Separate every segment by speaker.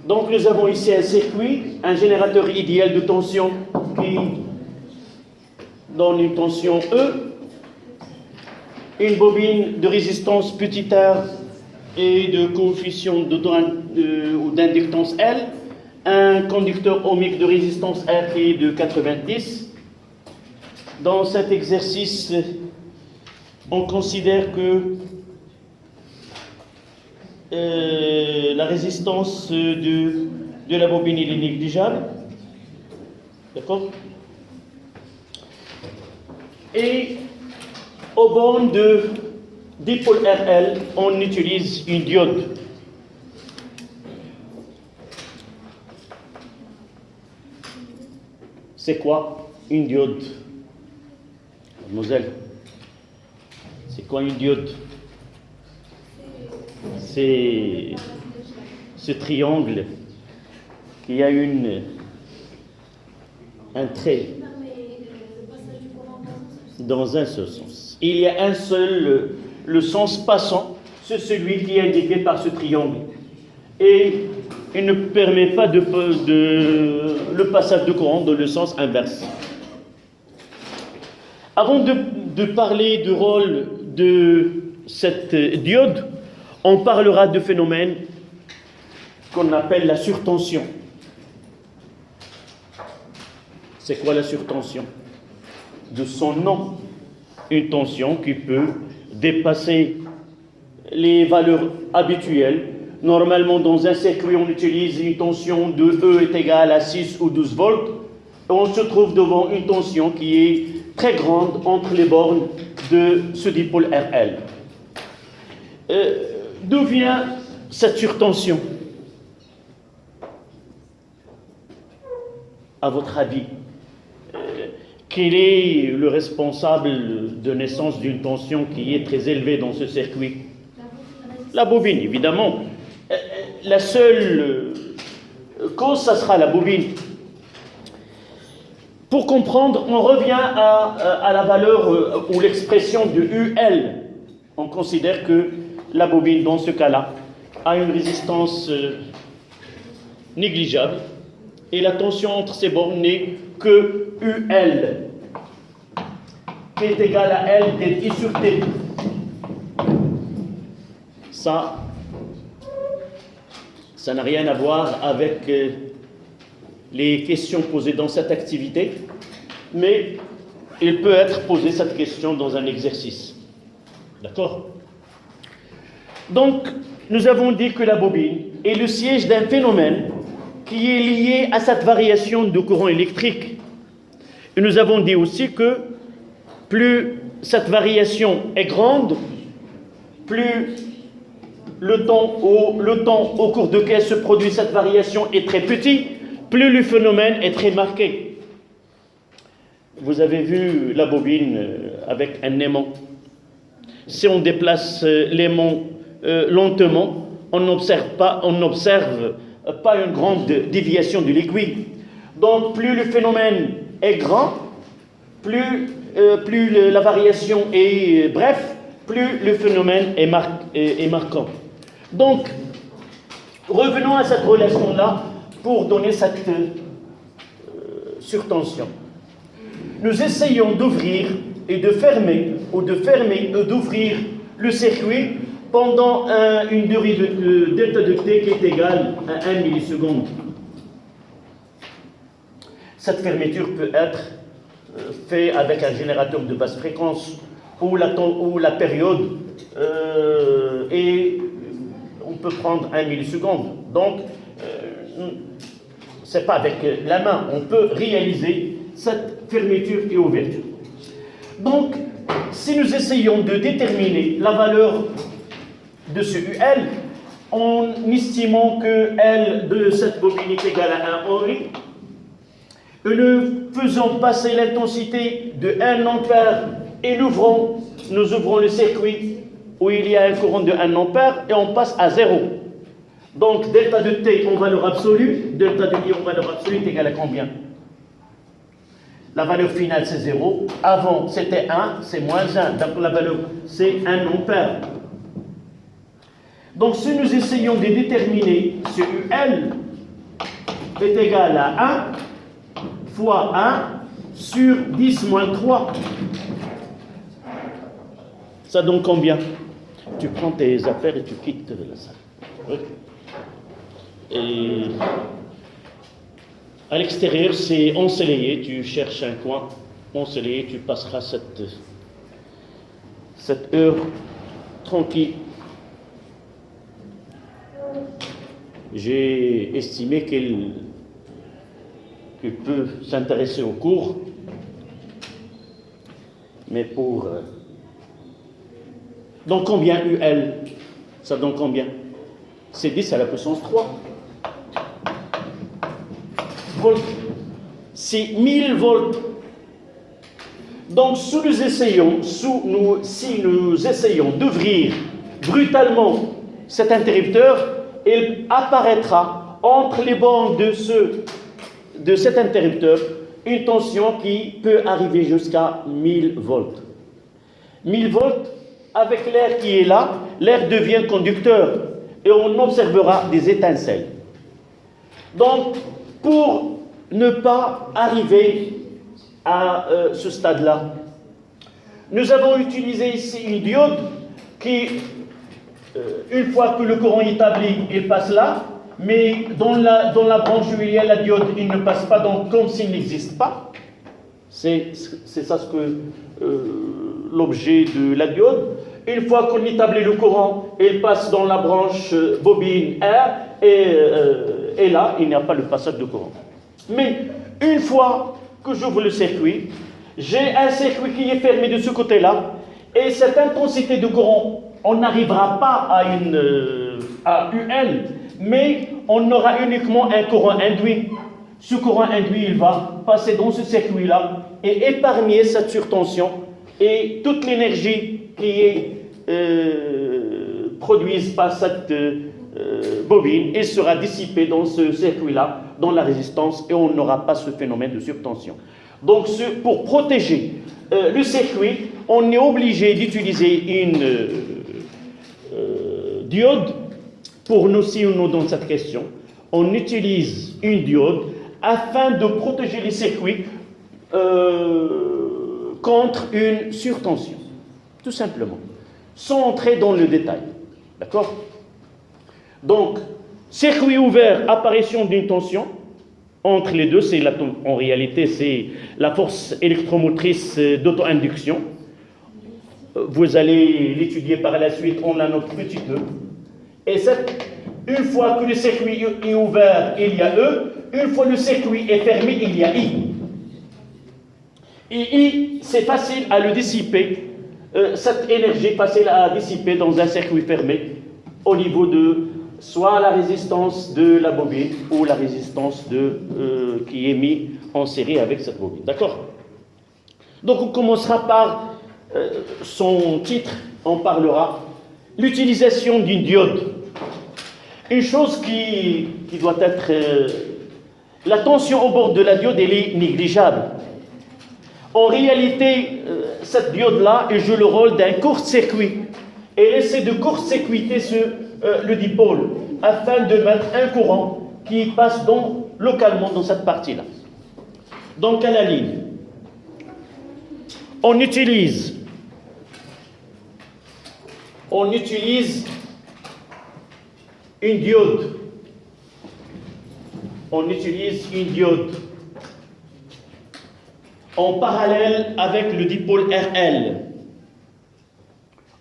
Speaker 1: Donc nous avons ici un circuit, un générateur idéal de tension qui donne une tension E, une bobine de résistance petit r et de coefficient ou d'inductance L, un conducteur ohmique de résistance R qui est de 90. Dans cet exercice, on considère que la résistance de la bobine est négligeable. D'accord? Et aux bornes de dipôle RL, on utilise une diode. C'est quoi une diode? Mademoiselle, c'est quoi une diode? C'est ce triangle qui a un trait dans un seul sens. Il y a un seul, le sens passant, c'est celui qui est indiqué par ce triangle. Et il ne permet pas le passage de courant dans le sens inverse. Avant de parler du rôle de cette diode, on parlera de phénomène qu'on appelle la surtension. C'est quoi la surtension? De son nom, une tension qui peut dépasser les valeurs habituelles. Normalement, dans un circuit, on utilise une tension de E est égale à 6 ou 12 volts. On se trouve devant une tension qui est très grande entre les bornes de ce dipôle RL. D'où vient cette surtension? À votre avis, quel est le responsable de naissance d'une tension qui est très élevée dans ce circuit? La bobine, évidemment. La seule cause, ça sera la bobine. Pour comprendre, on revient à la valeur ou l'expression de UL. On considère que la bobine, dans ce cas-là, a une résistance négligeable et la tension entre ces bornes n'est que UL, qui est égal à L de I sur T. Ça n'a rien à voir avec les questions posées dans cette activité, mais il peut être posé cette question dans un exercice. D'accord? Donc, nous avons dit que la bobine est le siège d'un phénomène qui est lié à cette variation de courant électrique. Et nous avons dit aussi que plus cette variation est grande, plus le temps au cours duquel se produit cette variation est très petit, plus le phénomène est très marqué. Vous avez vu la bobine avec un aimant. Si on déplace l'aimant lentement, on n'observe pas une grande déviation de l'aiguille. Donc plus le phénomène est grand, plus la variation est bref, plus le phénomène est marquant. Donc, revenons à cette relation-là pour donner cette surtension. Nous essayons d'ouvrir et de fermer, ou de fermer et d'ouvrir le circuit pendant une durée de delta de t qui est égale à 1 milliseconde. Cette fermeture peut être faite avec un générateur de basse fréquence où la période et on peut prendre 1 milliseconde. Donc, ce n'est pas avec la main, on peut réaliser cette fermeture et ouverture. Donc, si nous essayons de déterminer la valeur de ce UL, en estimant que L de cette bobine est égal à 1 ohm, et nous faisons passer l'intensité de 1 ampère et nous ouvrons le circuit où il y a un courant de 1 ampère et on passe à 0. Donc, delta de T en valeur absolue, delta de I en valeur absolue est égal à combien? La valeur finale, c'est 0. Avant, c'était 1, c'est moins 1. Donc, la valeur, c'est 1 ampère. Donc, si nous essayons de déterminer ce UL, est égal à 1 fois 1 sur 10 moins 3. Ça donne combien? Tu prends tes affaires et tu quittes la salle. Oui. Et à l'extérieur, c'est ensoleillé. Tu cherches un coin ensoleillé. Tu passeras cette heure tranquille. J'ai estimé qu'elle peut s'intéresser au cours, mais pour... Donc combien UL? Ça donne combien? C'est 10 à la puissance 3. Volts. C'est 1000 volts. Donc si nous essayons d'ouvrir brutalement cet interrupteur, il apparaîtra entre les bandes de cet interrupteur une tension qui peut arriver jusqu'à 1000 volts. 1000 volts, avec l'air qui est là, l'air devient conducteur et on observera des étincelles. Donc, pour ne pas arriver à ce stade-là, nous avons utilisé ici une diode qui, une fois que le courant est établi, il passe là, mais dans la branche où il y a la diode, il ne passe pas, donc comme s'il n'existe pas. C'est ça ce que l'objet de la diode. Une fois qu'on établit le courant, il passe dans la branche bobine R et là, il n'y a pas le passage de courant. Mais une fois que j'ouvre le circuit, j'ai un circuit qui est fermé de ce côté-là et cette intensité de courant, on n'arrivera pas à UL, mais on aura uniquement un courant induit. Ce courant induit, il va passer dans ce circuit-là et épargner cette surtension et toute l'énergie qui est produite par cette bobine, elle sera dissipée dans ce circuit-là, dans la résistance, et on n'aura pas ce phénomène de surtension. Donc, pour protéger le circuit, on est obligé d'utiliser une diode. Pour nous, si nous dans cette question, on utilise une diode afin de protéger les circuits contre une surtension, tout simplement, sans entrer dans le détail. D'accord? Donc, circuit ouvert, apparition d'une tension entre les deux, en réalité, c'est la force électromotrice d'auto-induction. Vous allez l'étudier par la suite, on a notre petit E. Et une fois que le circuit est ouvert, il y a E. Une fois le circuit est fermé, il y a I. Et I, c'est facile à le dissiper. Cette énergie est facile à dissiper dans un circuit fermé au niveau de soit la résistance de la bobine ou la résistance qui est mise en série avec cette bobine. D'accord? Donc on commencera par son titre, on parlera l'utilisation d'une diode. Une chose qui doit être... la tension au bord de la diode, elle est négligeable. En réalité, cette diode-là, elle joue le rôle d'un court-circuit. Elle essaie de court-circuiter le dipôle afin de mettre un courant qui passe localement dans cette partie-là. Donc à la ligne, on utilise une diode. On utilise une diode en parallèle avec le dipôle RL.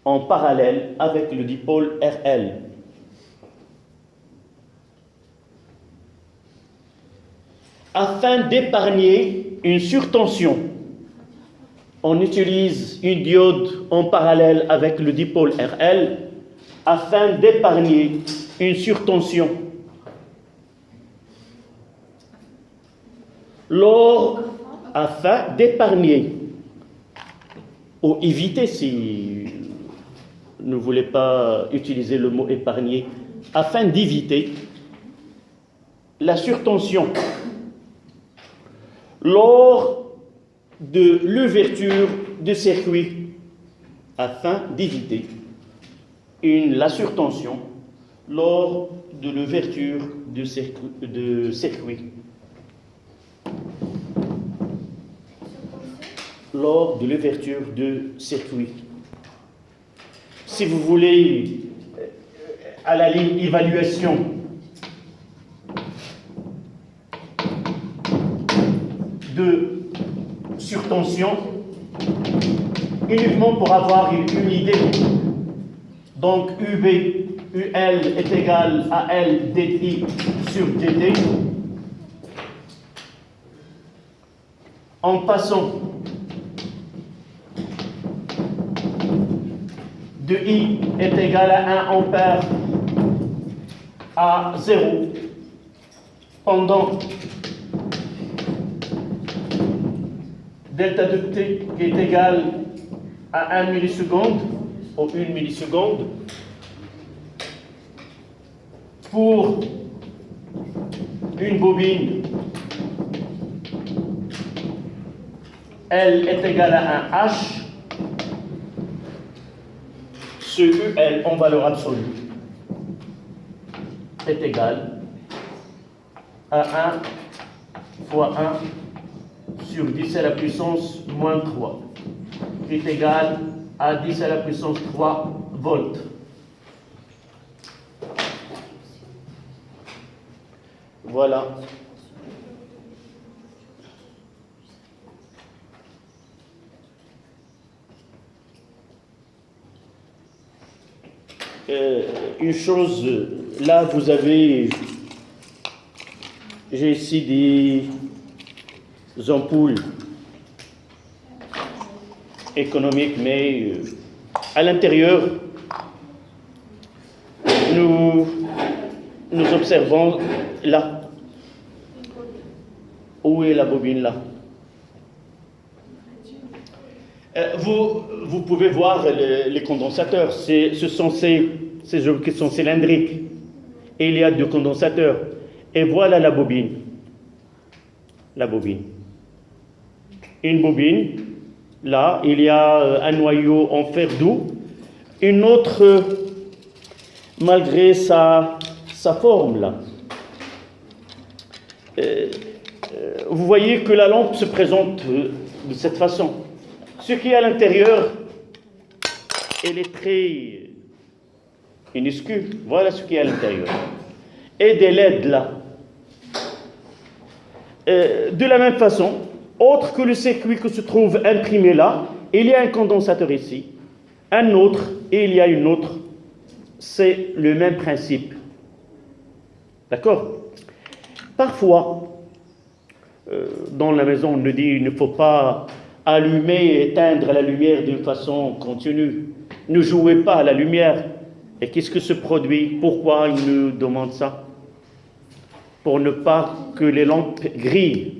Speaker 1: En parallèle avec le dipôle RL. Afin d'épargner une surtension, on utilise une diode en parallèle avec le dipôle RL afin d'épargner une surtension. Afin d'épargner, ou éviter si ne voulez pas utiliser le mot épargner, afin d'éviter la surtension lors de l'ouverture du circuit, afin d'éviter la surtension lors de l'ouverture de circuit. Lors de l'ouverture de circuit. Si vous voulez, à la ligne évaluation, de surtension, uniquement pour avoir une idée. Donc UB, UL est égal à L dI sur dt. En passant de I est égal à 1 ampère à 0 pendant delta de t qui est égal à 1 milliseconde ou 1 milliseconde pour une bobine L est égal à 1 H, ce UL en valeur absolue est égal à 1 fois 1 sur 10 à la puissance moins 3, qui est égal à 10 à la puissance 3 volts. Voilà. Une chose, là vous avez, j'ai ici des ampoules économiques, mais à l'intérieur, nous observons là. Où est la bobine là? Vous pouvez voir les condensateurs. Ce sont ces objets qui sont cylindriques. Et il y a 2 condensateurs. Et voilà la bobine. La bobine. Une bobine. Là, il y a un noyau en fer doux. Une autre, malgré sa forme là. Vous voyez que la lampe se présente de cette façon. Ce qui est à l'intérieur, elle est très minuscule. Voilà ce qui est à l'intérieur. Et des LED là. De la même façon, autre que le circuit qui se trouve imprimé là, il y a un condensateur ici, un autre, et il y a une autre. C'est le même principe. D'accord? Parfois, dans la maison, on nous dit qu'il ne faut pas allumer et éteindre la lumière d'une façon continue. Ne jouez pas à la lumière. Et qu'est-ce que se produit? Pourquoi il nous demande ça? Pour ne pas que les lampes grillent.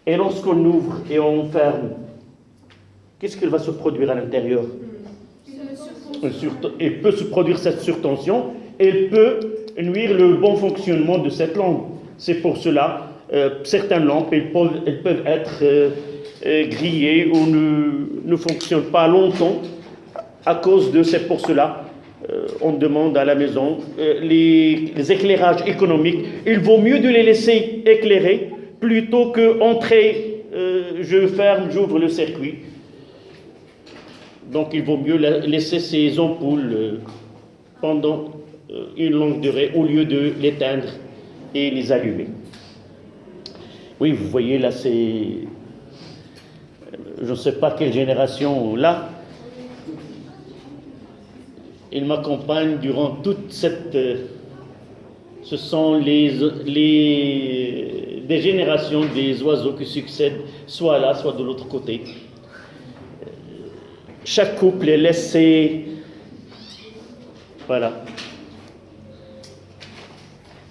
Speaker 1: Et lorsqu'on ouvre et on ferme, qu'est-ce qu'il va se produire à l'intérieur? Il peut se produire cette surtension et il peut nuire le bon fonctionnement de cette lampe. C'est pour cela certaines lampes elles peuvent être grillées ou ne fonctionnent pas longtemps à cause de. C'est pour cela on demande à la maison les éclairages économiques. Il vaut mieux de les laisser éclairer plutôt que entrer, je ferme, j'ouvre le circuit. Donc il vaut mieux laisser ces ampoules pendant une longue durée au lieu de l'éteindre et les allumer. Oui, vous voyez là, c'est, je ne sais pas quelle génération là, il m'accompagne durant toute cette, ce sont des générations des oiseaux qui succèdent, soit là, soit de l'autre côté. Chaque couple est laissé, voilà.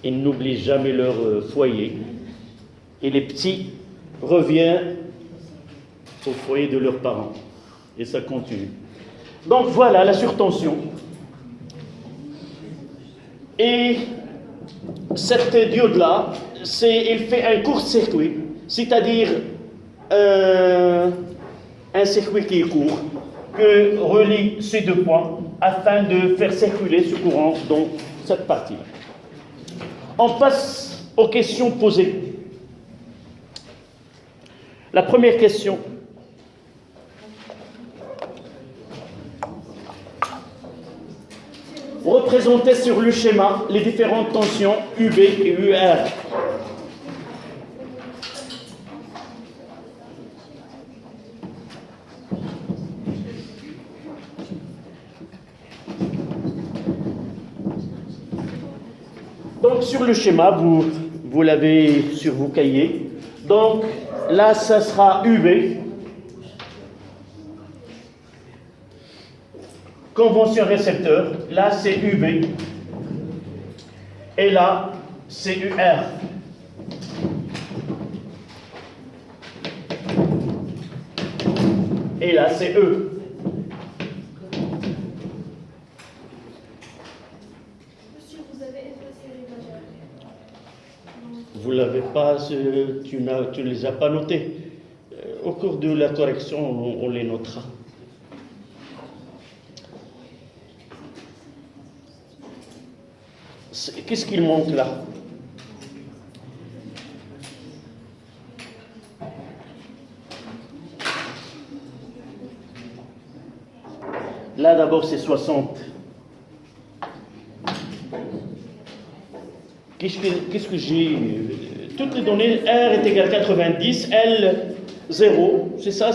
Speaker 1: Ils n'oublient jamais leur foyer. Et les petits reviennent au foyer de leurs parents. Et ça continue. Donc voilà la surtension. Et cette diode-là, il fait un court-circuit, c'est-à-dire un circuit qui est court, que relie ces 2 points afin de faire circuler ce courant dans cette partie-là. On passe aux questions posées. La première question. Représentez sur le schéma les différentes tensions UB et UR. Donc sur le schéma, vous l'avez sur vos cahiers. Donc là, ça sera UB. Convention récepteur. Là, c'est UB. Et là, c'est UR. Et là, c'est E. Vous l'avez pas, tu ne les as pas notés. Au cours de la correction, on les notera. Qu'est-ce qu'il manque là? Là d'abord c'est 60. Qu'est-ce que j'ai? Toutes les données, R est égal à 90, L 0, c'est ça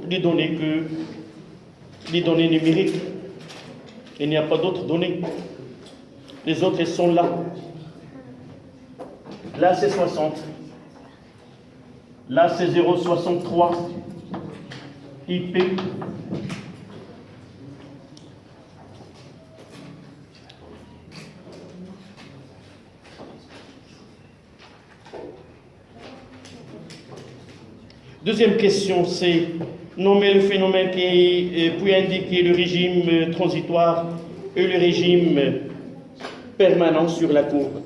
Speaker 1: les données numériques. Il n'y a pas d'autres données. Les autres, elles sont là. Là, c'est 60. Là, c'est 0,63. IP. Deuxième question, c'est nommer le phénomène qui peut indiquer le régime transitoire et le régime permanent sur la courbe.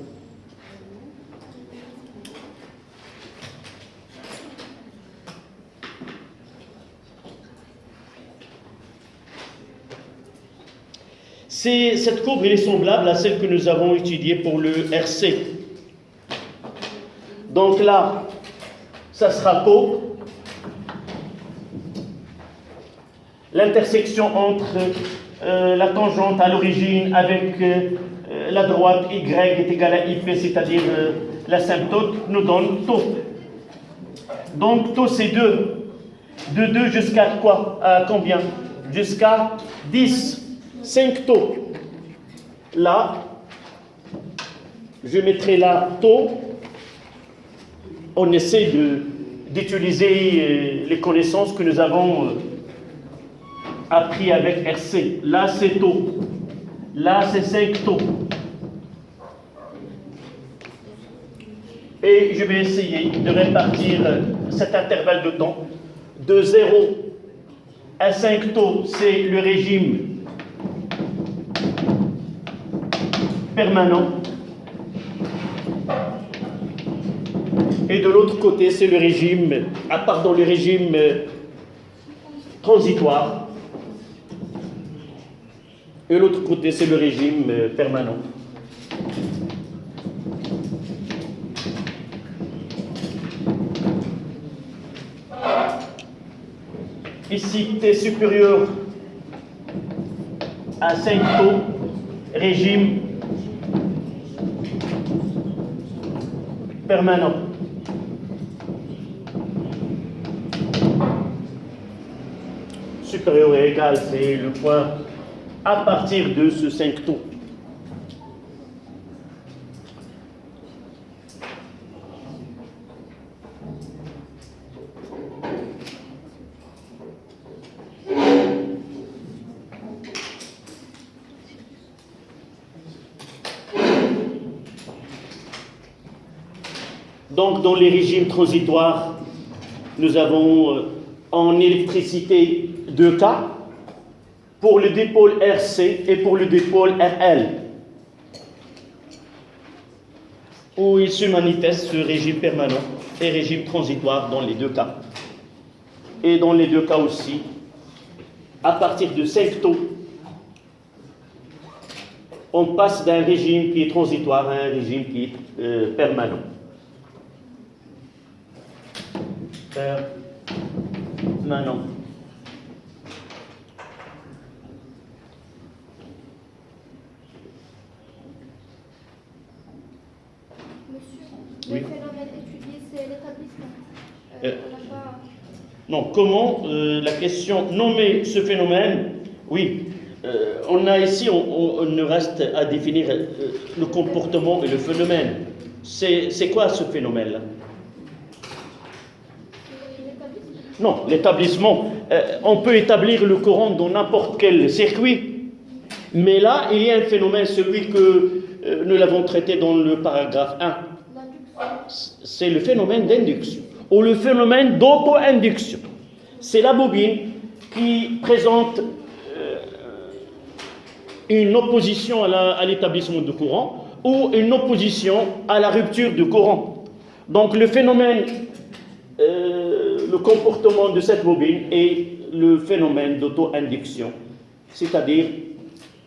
Speaker 1: Cette courbe elle est semblable à celle que nous avons étudiée pour le RC. Donc là, ça sera taux. L'intersection entre la tangente à l'origine avec la droite Y est égale à IP, c'est-à-dire l'asymptote, nous donne taux. Donc taux c'est 2. De 2 jusqu'à quoi? À combien? Jusqu'à 10. 5 taux. Là, je mettrai là taux. On essaie d'utiliser les connaissances que nous avons appris avec RC. Là, c'est taux. Là, c'est 5 taux. Et je vais essayer de répartir cet intervalle de temps. De 0 à 5 taux, c'est le régime permanent. Et de l'autre côté, c'est le régime, le régime transitoire. Et l'autre côté, c'est le régime permanent. Ici, T supérieur à 5 taux, régime permanent. Supérieur et égal, c'est le point à partir de ce 5 taux. Donc, dans les régimes transitoires, nous avons en électricité 2 cas pour le dipôle RC et pour le dipôle RL, où il se manifeste ce régime permanent et régime transitoire dans les 2 cas. Et dans les 2 cas aussi, à partir de 5 taux, on passe d'un régime qui est transitoire à un régime qui est permanent. Permanent.
Speaker 2: Le phénomène étudié, c'est l'établissement.
Speaker 1: Non, comment la question nommer ce phénomène, oui, on a ici, on ne reste à définir le comportement et le phénomène. C'est quoi ce phénomène-là? Non, l'établissement, on peut établir le courant dans n'importe quel circuit, mais là, il y a un phénomène, celui que nous l'avons traité dans le paragraphe 1. C'est le phénomène d'induction, ou le phénomène d'auto-induction. C'est la bobine qui présente une opposition à l'établissement de courant ou une opposition à la rupture de courant. Donc le phénomène, le comportement de cette bobine est le phénomène d'auto-induction, c'est-à-dire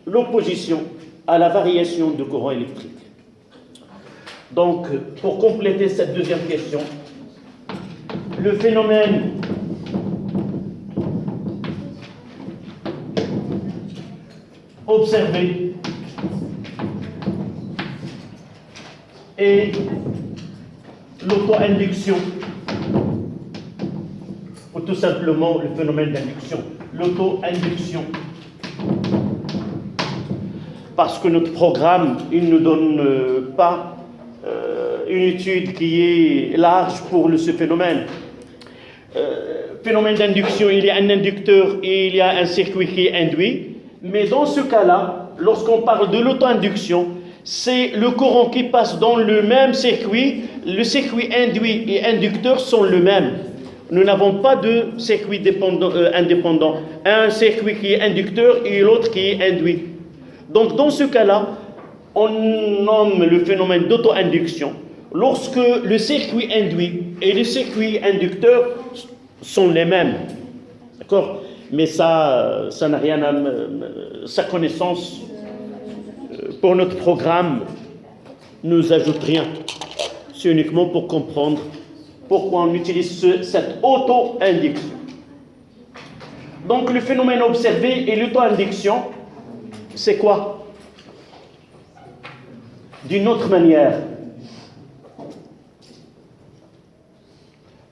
Speaker 1: l'opposition à la variation de courant électrique. Donc, pour compléter cette deuxième question, le phénomène observé et l'auto-induction, ou tout simplement le phénomène d'induction, l'auto-induction. Parce que notre programme, il ne donne pas une étude qui est large pour ce phénomène. Phénomène d'induction, il y a un inducteur et il y a un circuit qui est induit. Mais dans ce cas-là, lorsqu'on parle de l'auto-induction, c'est le courant qui passe dans le même circuit. Le circuit induit et inducteur sont le même. Nous n'avons pas de circuit indépendant. Un circuit qui est inducteur et l'autre qui est induit. Donc dans ce cas-là, on nomme le phénomène d'auto-induction lorsque le circuit induit et le circuit inducteur sont les mêmes. D'accord? Mais ça n'a rien à... sa connaissance, pour notre programme, ne nous ajoute rien. C'est uniquement pour comprendre pourquoi on utilise cette auto-induction. Donc le phénomène observé et l'auto-induction, c'est quoi? D'une autre manière,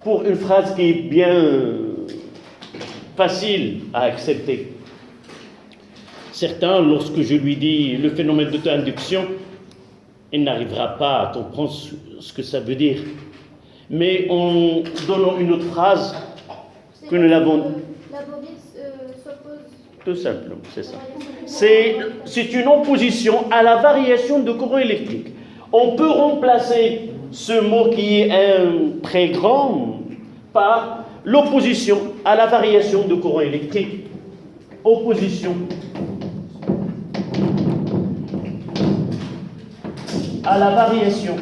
Speaker 1: pour une phrase qui est bien facile à accepter. Certains, lorsque je lui dis le phénomène d'auto-induction, il n'arrivera pas à comprendre ce que ça veut dire. Mais en donnant une autre phrase que nous l'avons...
Speaker 2: La bobine s'oppose...
Speaker 1: Tout simplement, c'est ça. C'est une opposition à la variation de courant électrique. On peut remplacer ce mot qui est très grand par l'opposition à la variation de courant électrique. Opposition à la variation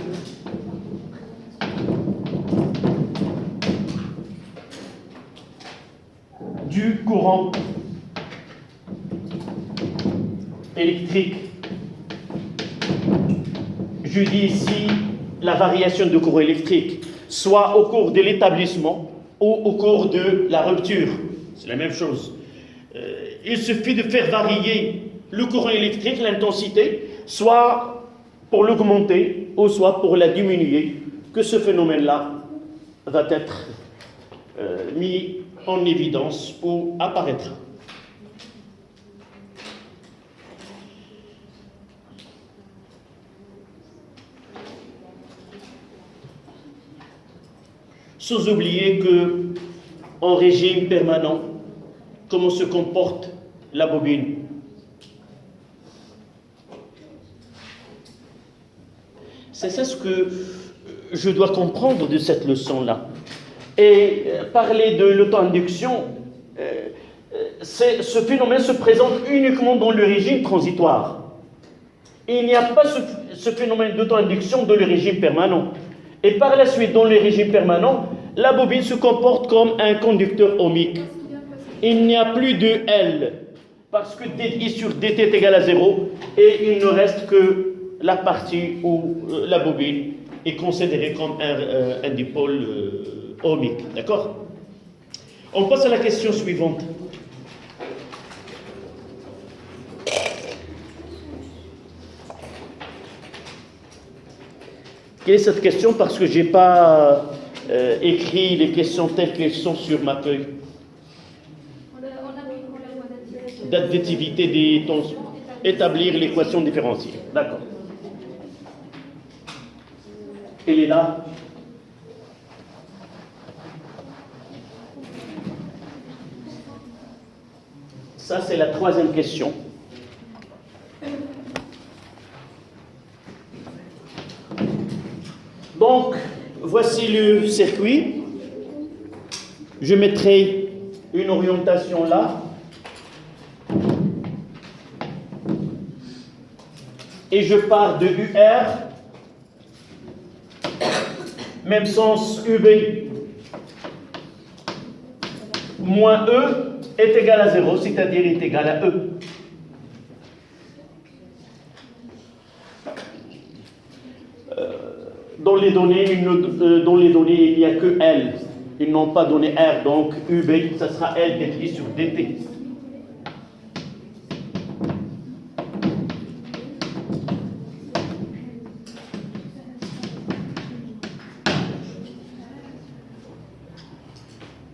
Speaker 1: du courant électrique. Je dis ici la variation de courant électrique, soit au cours de l'établissement ou au cours de la rupture. C'est la même chose. Il suffit de faire varier le courant électrique, l'intensité, soit pour l'augmenter ou soit pour la diminuer, que ce phénomène-là va être mis en évidence ou apparaîtra. Sans oublier que, en régime permanent, comment se comporte la bobine. C'est ça ce que je dois comprendre de cette leçon-là. Et parler de l'auto-induction, ce phénomène se présente uniquement dans le régime transitoire. Il n'y a pas ce phénomène d'auto-induction dans le régime permanent. Et par la suite, dans le régime permanent, la bobine se comporte comme un conducteur ohmique. Il n'y a plus de L. parce que dI sur dt est égal à 0 et il ne reste que la partie où la bobine est considérée comme un dipôle ohmique. D'accord? On passe à la question suivante. Quelle est cette question? Parce que je n'ai pas écrit les questions telles qu'elles sont sur ma feuille. D'additivité des tensions. Établir l'équation différentielle. D'accord. Elle est là. Ça, c'est la troisième question. Donc, voici le circuit. Je mettrai une orientation là. Et je pars de UR, même sens UB, moins E est égal à 0, c'est-à-dire est égal à E. Dans les données, il n'y a que L. Ils n'ont pas donné R, donc UB, ça sera L dt sur dt.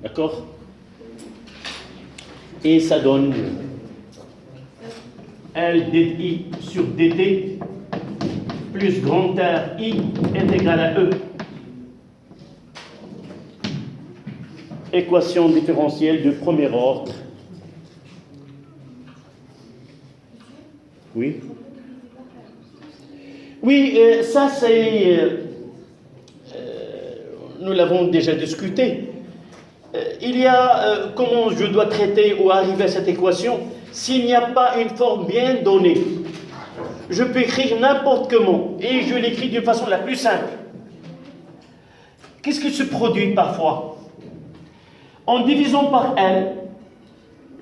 Speaker 1: D'accord? Et ça donne L dI sur dt plus grand R I est égal à E. Équation différentielle de premier ordre. Oui? Oui, ça c'est... nous l'avons déjà discuté. Il y a comment je dois traiter ou arriver à cette équation s'il n'y a pas une forme bien donnée. Je peux écrire n'importe comment et je l'écris d'une façon la plus simple. Qu'est-ce qui se produit parfois? En divisant par L,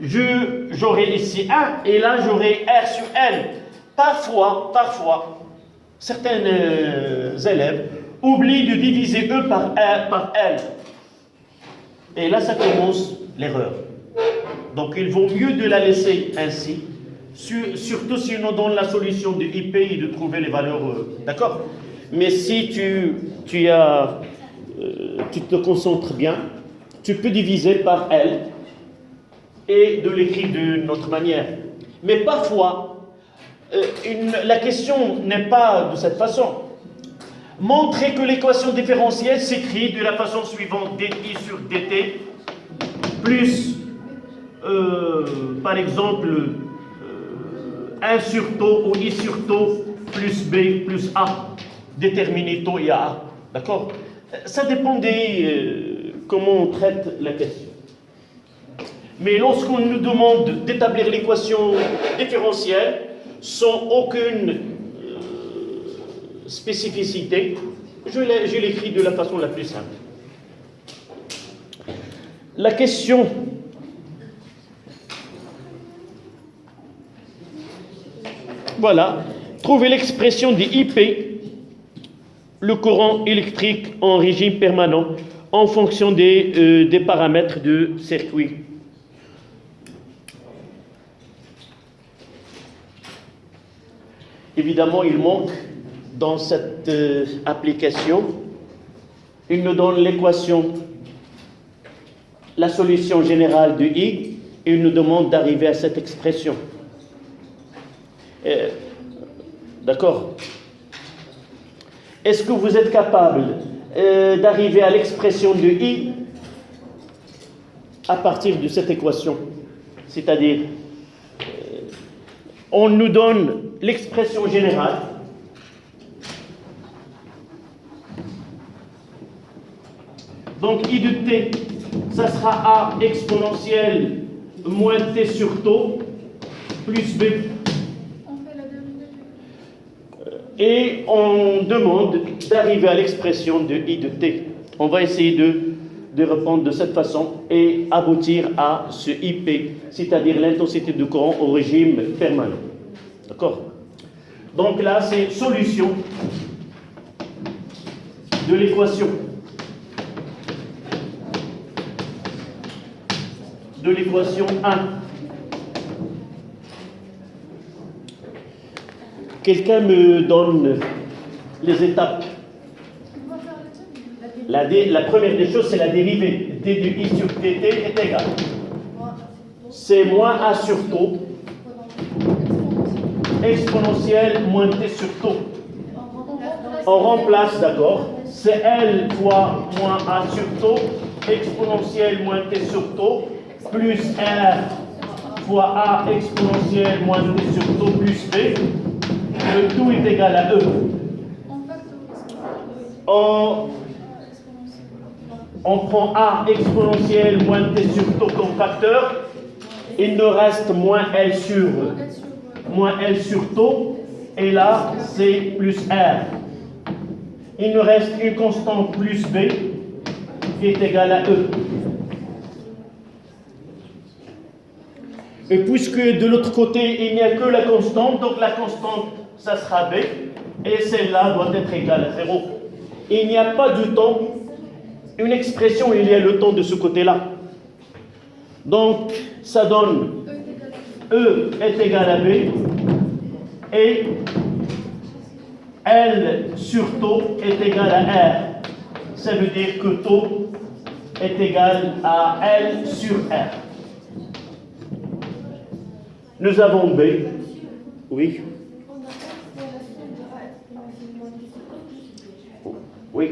Speaker 1: j'aurai ici 1 et là j'aurai R sur L. Parfois, certains élèves oublient de diviser E par L. Et là, ça commence l'erreur. Donc, il vaut mieux de la laisser ainsi, surtout si on donne la solution de IP et de trouver les valeurs. D'accord? Mais si tu te concentres bien, tu peux diviser par L et de l'écrire d'une autre manière. Mais parfois, la question n'est pas de cette façon. Montrer que l'équation différentielle s'écrit de la façon suivante, dI sur dt, plus, par exemple, 1 sur taux ou I sur taux, plus B, plus A, déterminer taux et A. D'accord? Ça dépend comment on traite la question. Mais lorsqu'on nous demande d'établir l'équation différentielle, sans aucune spécificité, je l'écris de la façon la plus simple. La question voilà, trouvez l'expression de IP, le courant électrique en régime permanent, en fonction des paramètres de circuit. Évidemment, il manque dans cette application, il nous donne l'équation, la solution générale de I, et il nous demande d'arriver à cette expression. D'accord? Est-ce que vous êtes capable d'arriver à l'expression de I à partir de cette équation? C'est-à-dire, on nous donne l'expression générale, donc I de t, ça sera A exponentielle moins t sur taux, plus B. Et on demande d'arriver à l'expression de I de t. On va essayer de de répondre de cette façon et aboutir à ce IP, c'est-à-dire l'intensité du courant au régime permanent. D'accord? Donc là, c'est solution de l'équation. De l'équation 1. Quelqu'un me donne les étapes. La première des choses, c'est la dérivée. D de I sur dt est égal. C'est moins A sur taux, exponentielle moins T sur taux. On remplace, d'accord, c'est L fois moins A sur taux, exponentielle moins T sur taux, plus R fois A exponentielle moins T sur taux plus B. Le tout est égal à E. On prend A exponentielle moins T sur taux comme facteur. Il nous reste moins L sur taux. Et là, c'est plus R. Il nous reste une constante plus B qui est égale à E. Et puisque de l'autre côté, il n'y a que la constante, donc la constante, ça sera B. Et celle-là doit être égale à 0. Il n'y a pas de temps. Une expression, il y a le temps de ce côté-là. Donc, ça donne E est égal à B et L sur taux est égal à R. Ça veut dire que taux est égal à L sur R. Nous avons B. Oui. Oui.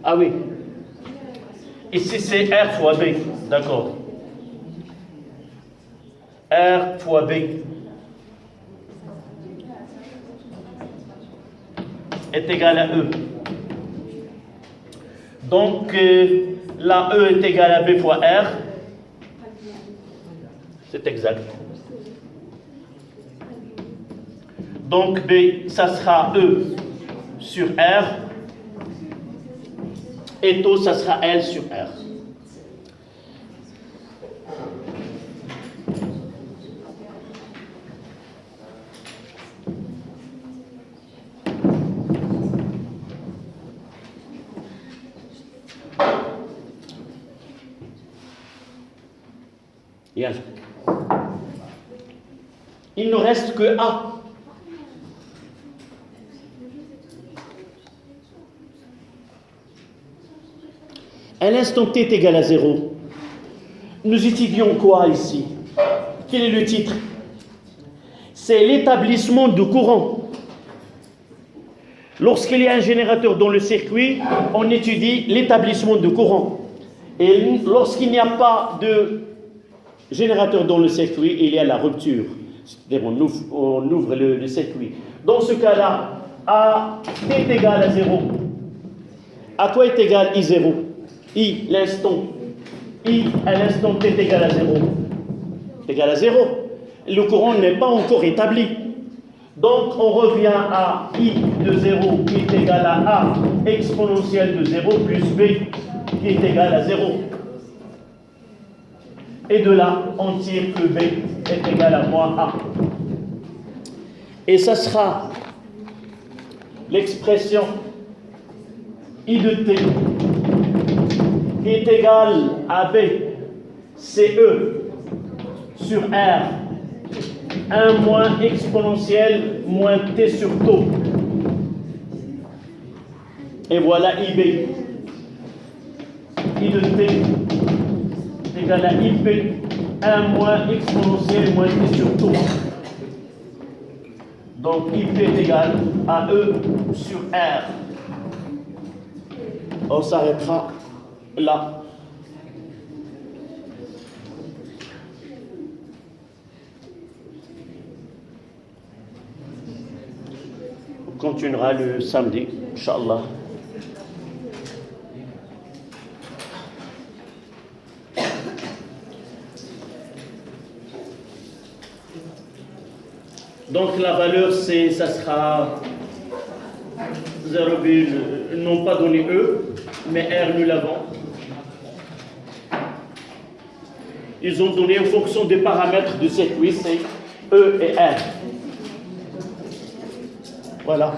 Speaker 1: Ah oui. Ici, c'est R fois B. D'accord. R fois B est égal à E. Donc, là, E est égal à B fois R. C'est exact. Donc, B, ça sera E sur R. Et taux, ça sera L sur R. Bien. Il ne reste que A. À l'instant t est égal à 0, nous étudions quoi ici? Quel est le titre? C'est l'établissement du courant. Lorsqu'il y a un générateur dans le circuit, on étudie l'établissement du courant. Et lorsqu'il n'y a pas de générateur dans le circuit, il y a la rupture. C'est-à-dire on ouvre le circuit. Dans ce cas-là, à t est égal à 0. À quoi est égal I0? I, l'instant. I, à l'instant t est égal à 0. C'est égal à 0. Le courant n'est pas encore établi. Donc, on revient à I de 0 qui est égal à A exponentielle de 0 plus B qui est égal à 0. Et de là, on tire que B est égal à moins A. Et ça sera l'expression I de T qui est égal à B, CE sur R, 1 moins exponentielle moins T sur taux. Et voilà IB. I de T est égal à IP, 1 moins exponentielle moins T sur taux. Donc IP est égal à E sur R. On s'arrêtera là. On continuera le samedi, Inch'Allah. Donc la valeur, ça sera Zerubbabel n'ont pas donné E, mais R nous l'avons. Ils ont donné en fonction des paramètres du circuit, c'est E et R. Voilà.